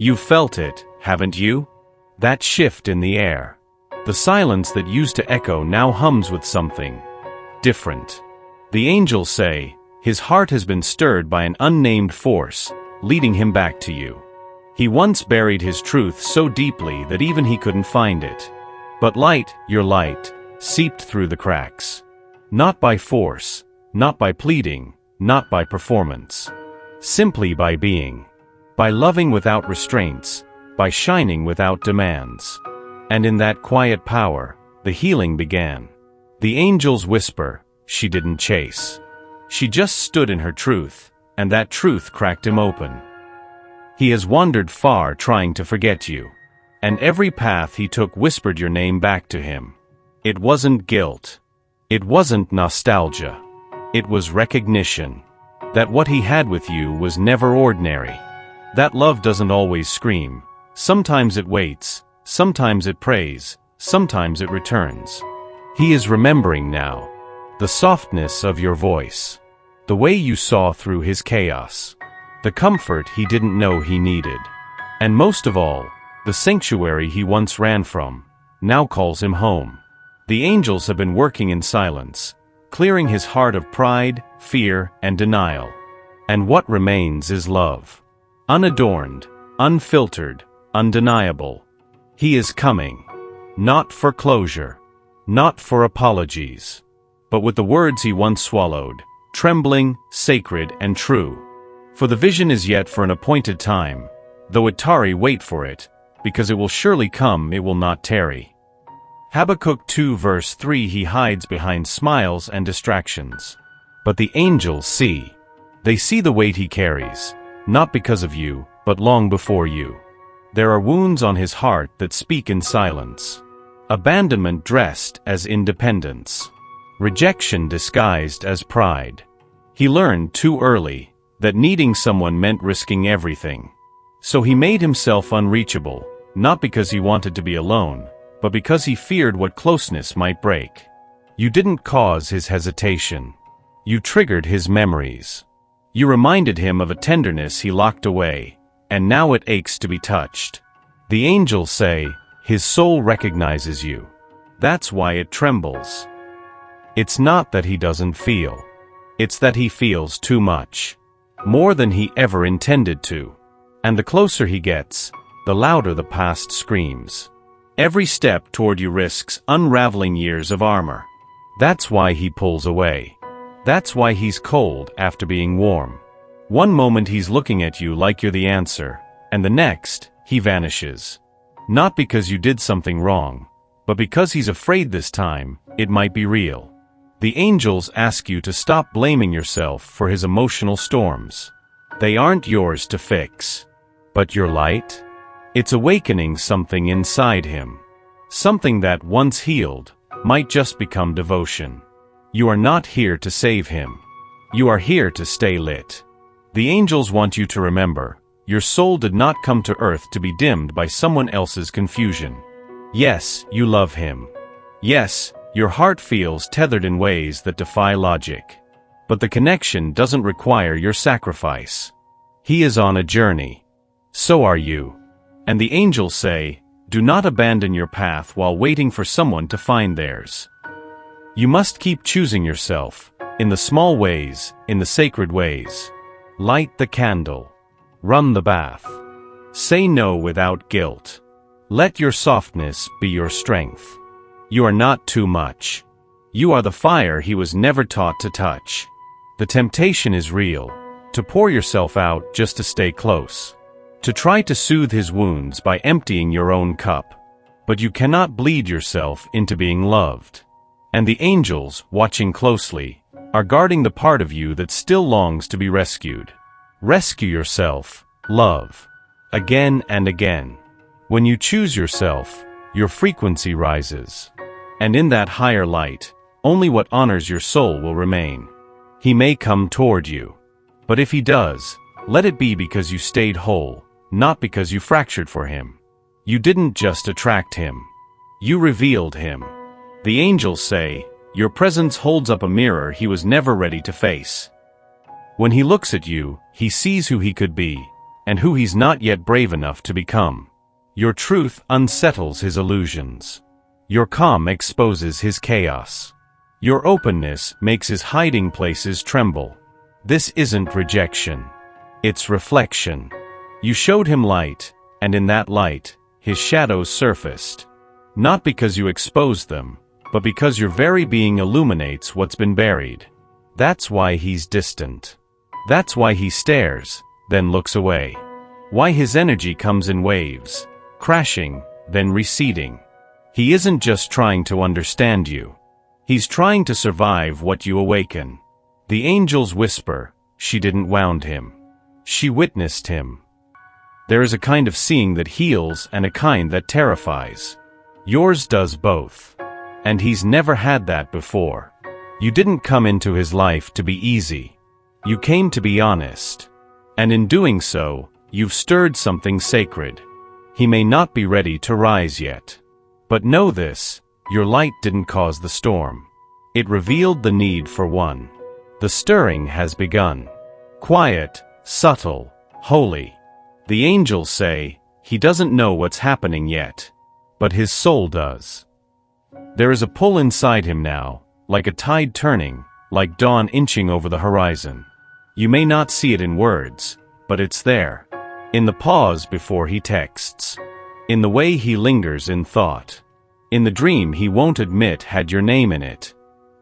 You've felt it, haven't you? That shift in the air. The silence that used to echo now hums with something different. The angels say, his heart has been stirred by an unnamed force, leading him back to you. He once buried his truth so deeply that even he couldn't find it. But light, your light, seeped through the cracks. Not by force, not by pleading, not by performance. Simply by being. By loving without restraints, by shining without demands. And in that quiet power, the healing began. The angels whisper, she didn't chase. She just stood in her truth, and that truth cracked him open. He has wandered far trying to forget you. And every path he took whispered your name back to him. It wasn't guilt. It wasn't nostalgia. It was recognition. That what he had with you was never ordinary. That love doesn't always scream. Sometimes it waits, sometimes it prays, sometimes it returns. He is remembering now. The softness of your voice. The way you saw through his chaos. The comfort he didn't know he needed. And most of all, the sanctuary he once ran from, now calls him home. The angels have been working in silence, clearing his heart of pride, fear, and denial. And what remains is love. Unadorned, unfiltered, undeniable. He is coming. Not for closure. Not for apologies. But with the words he once swallowed, trembling, sacred, and true. For the vision is yet for an appointed time, though it tarry, wait for it, because it will surely come, it will not tarry. Habakkuk 2 verse 3. He hides behind smiles and distractions. But the angels see. They see the weight he carries, not because of you, but long before you. There are wounds on his heart that speak in silence. Abandonment dressed as independence. Rejection disguised as pride. He learned too early that needing someone meant risking everything. So he made himself unreachable, not because he wanted to be alone, but because he feared what closeness might break. You didn't cause his hesitation. You triggered his memories. You reminded him of a tenderness he locked away, and now it aches to be touched. The angels say, his soul recognizes you. That's why it trembles. It's not that he doesn't feel. It's that he feels too much. More than he ever intended to. And the closer he gets, the louder the past screams. Every step toward you risks unraveling years of armor. That's why he pulls away. That's why he's cold after being warm. One moment he's looking at you like you're the answer, and the next, he vanishes. Not because you did something wrong, but because he's afraid this time, it might be real. The angels ask you to stop blaming yourself for his emotional storms. They aren't yours to fix. But your light? It's awakening something inside him. Something that, once healed, might just become devotion. You are not here to save him. You are here to stay lit. The angels want you to remember, your soul did not come to earth to be dimmed by someone else's confusion. Yes, you love him. Yes, your heart feels tethered in ways that defy logic. But the connection doesn't require your sacrifice. He is on a journey. So are you. And the angels say, do not abandon your path while waiting for someone to find theirs. You must keep choosing yourself, in the small ways, in the sacred ways. Light the candle. Run the bath. Say no without guilt. Let your softness be your strength. You are not too much. You are the fire he was never taught to touch. The temptation is real, to pour yourself out just to stay close. To try to soothe his wounds by emptying your own cup. But you cannot bleed yourself into being loved. And the angels, watching closely, are guarding the part of you that still longs to be rescued. Rescue yourself, love. Again and again. When you choose yourself, your frequency rises. And in that higher light, only what honors your soul will remain. He may come toward you. But if he does, let it be because you stayed whole, not because you fractured for him. You didn't just attract him. You revealed him. The angels say, your presence holds up a mirror he was never ready to face. When he looks at you, he sees who he could be, and who he's not yet brave enough to become. Your truth unsettles his illusions. Your calm exposes his chaos. Your openness makes his hiding places tremble. This isn't rejection. It's reflection. You showed him light, and in that light, his shadows surfaced. Not because you exposed them, but because your very being illuminates what's been buried. That's why he's distant. That's why he stares, then looks away. Why his energy comes in waves, crashing, then receding. He isn't just trying to understand you. He's trying to survive what you awaken. The angels whisper, she didn't wound him. She witnessed him. There is a kind of seeing that heals and a kind that terrifies. Yours does both. And he's never had that before. You didn't come into his life to be easy. You came to be honest. And in doing so, you've stirred something sacred. He may not be ready to rise yet. But know this, your light didn't cause the storm. It revealed the need for one. The stirring has begun. Quiet, subtle, holy. The angels say, he doesn't know what's happening yet. But his soul does. There is a pull inside him now, like a tide turning, like dawn inching over the horizon. You may not see it in words, but it's there. In the pause before he texts. In the way he lingers in thought. In the dream he won't admit had your name in it.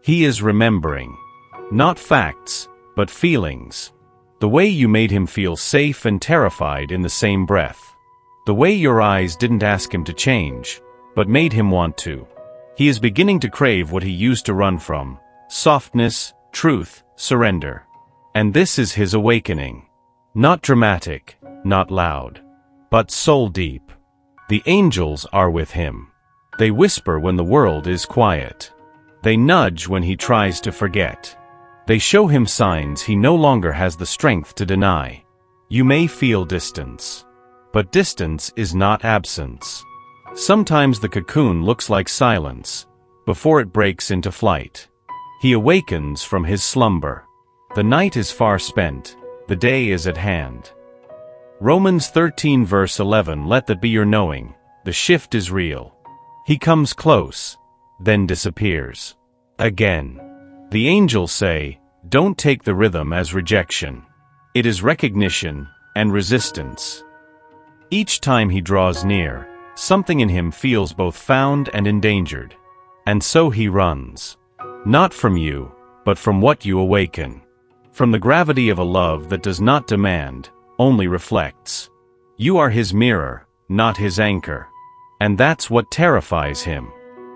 He is remembering. Not facts, but feelings. The way you made him feel safe and terrified in the same breath. The way your eyes didn't ask him to change, but made him want to. He is beginning to crave what he used to run from: softness, truth, surrender. And this is his awakening. Not dramatic, not loud, but soul deep. The angels are with him. They whisper when the world is quiet. They nudge when he tries to forget. They show him signs he no longer has the strength to deny. You may feel distance. But distance is not absence. Sometimes the cocoon looks like silence, before it breaks into flight. He awakens from his slumber. The night is far spent, the day is at hand. Romans 13 verse 11, let that be your knowing, the shift is real. He comes close, then disappears. Again. The angels say, don't take the rhythm as rejection. It is recognition and resistance. Each time he draws near, something in him feels both found and endangered. And so he runs. Not from you, but from what you awaken. From the gravity of a love that does not demand, only reflects. You are his mirror, not his anchor. And that's what terrifies him.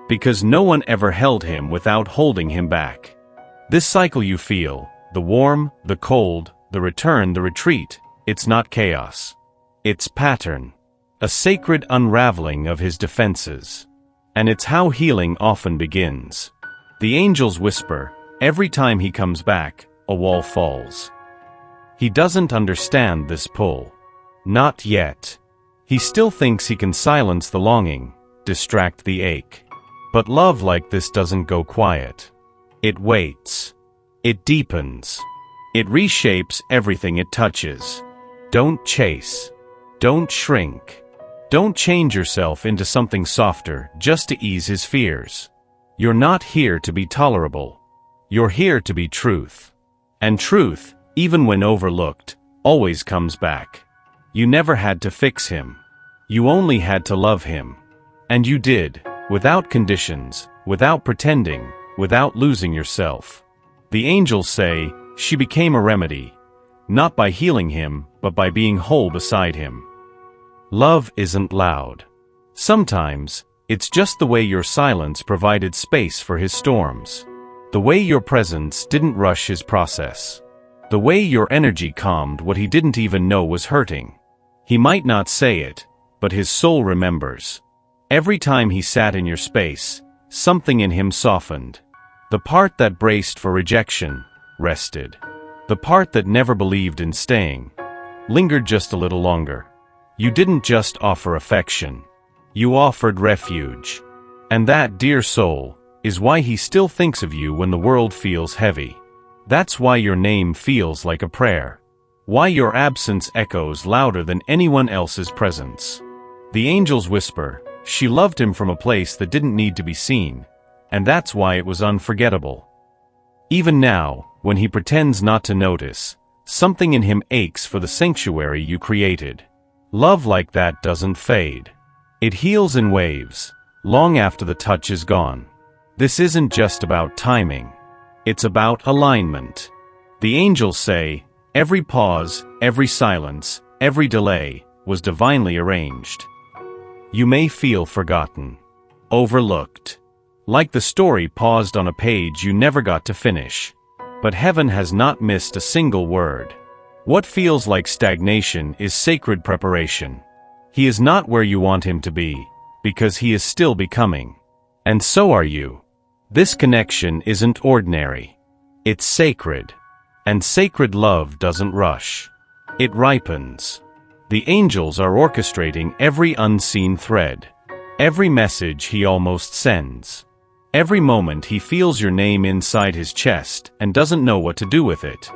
Because no one ever held him without holding him back. This cycle you feel, the warm, the cold, the return, the retreat, it's not chaos. It's pattern. A sacred unraveling of his defenses. And it's how healing often begins. The angels whisper, every time he comes back, a wall falls. He doesn't understand this pull. Not yet. He still thinks he can silence the longing, distract the ache. But love like this doesn't go quiet. It waits. It deepens. It reshapes everything it touches. Don't chase. Don't shrink. Don't change yourself into something softer just to ease his fears. You're not here to be tolerable. You're here to be truth. And truth, even when overlooked, always comes back. You never had to fix him. You only had to love him. And you did, without conditions, without pretending, without losing yourself. The angels say, she became a remedy, not by healing him, but by being whole beside him. Love isn't loud. Sometimes, it's just the way your silence provided space for his storms. The way your presence didn't rush his process. The way your energy calmed what he didn't even know was hurting. He might not say it, but his soul remembers. Every time he sat in your space, something in him softened. The part that braced for rejection, rested. The part that never believed in staying, lingered just a little longer. You didn't just offer affection. You offered refuge. And that, dear soul, is why he still thinks of you when the world feels heavy. That's why your name feels like a prayer. Why your absence echoes louder than anyone else's presence. The angels whisper, she loved him from a place that didn't need to be seen, and that's why it was unforgettable. Even now, when he pretends not to notice, something in him aches for the sanctuary you created. Love like that doesn't fade. It heals in waves, long after the touch is gone. This isn't just about timing. It's about alignment. The angels say, every pause, every silence, every delay, was divinely arranged. You may feel forgotten, overlooked, like the story paused on a page you never got to finish. But heaven has not missed a single word. What feels like stagnation is sacred preparation. He is not where you want him to be, because he is still becoming. And so are you. This connection isn't ordinary. It's sacred. And sacred love doesn't rush. It ripens. The angels are orchestrating every unseen thread, every message he almost sends. Every moment he feels your name inside his chest and doesn't know what to do with it.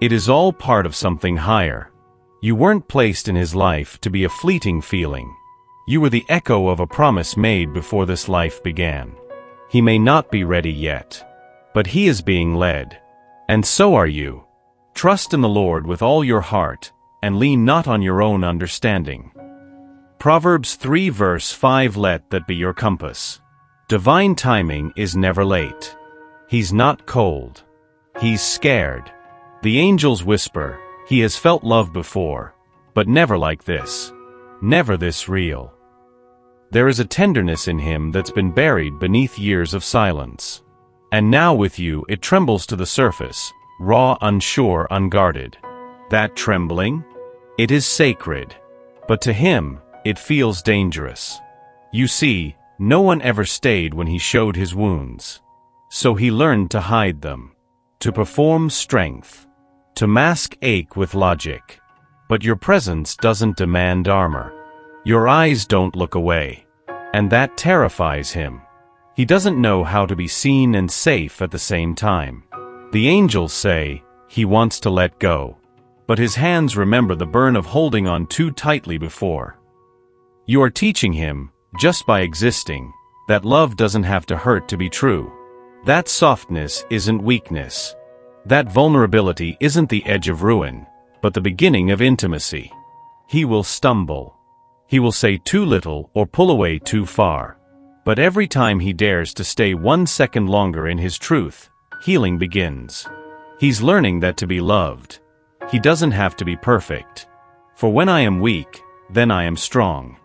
It is all part of something higher. You weren't placed in his life to be a fleeting feeling. You were the echo of a promise made before this life began. He may not be ready yet, but he is being led. And so are you. Trust in the Lord with all your heart, and lean not on your own understanding. Proverbs 3 verse 5. Let that be your compass. Divine timing is never late. He's not cold. He's scared. The angels whisper, he has felt love before, but never like this. Never this real. There is a tenderness in him that's been buried beneath years of silence. And now with you it trembles to the surface, raw, unsure, unguarded. That trembling? It is sacred. But to him, it feels dangerous. You see, no one ever stayed when he showed his wounds. So he learned to hide them, to perform strength, to mask ache with logic. But your presence doesn't demand armor. Your eyes don't look away. And that terrifies him. He doesn't know how to be seen and safe at the same time. The angels say, he wants to let go. But his hands remember the burn of holding on too tightly before. You are teaching him, just by existing, that love doesn't have to hurt to be true. That softness isn't weakness. That vulnerability isn't the edge of ruin, but the beginning of intimacy. He will stumble. He will say too little or pull away too far. But every time he dares to stay 1 second longer in his truth, healing begins. He's learning that to be loved, he doesn't have to be perfect. For when I am weak, then I am strong.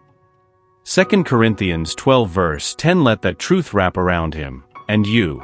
2 Corinthians 12 verse 10. Let that truth wrap around him, and you,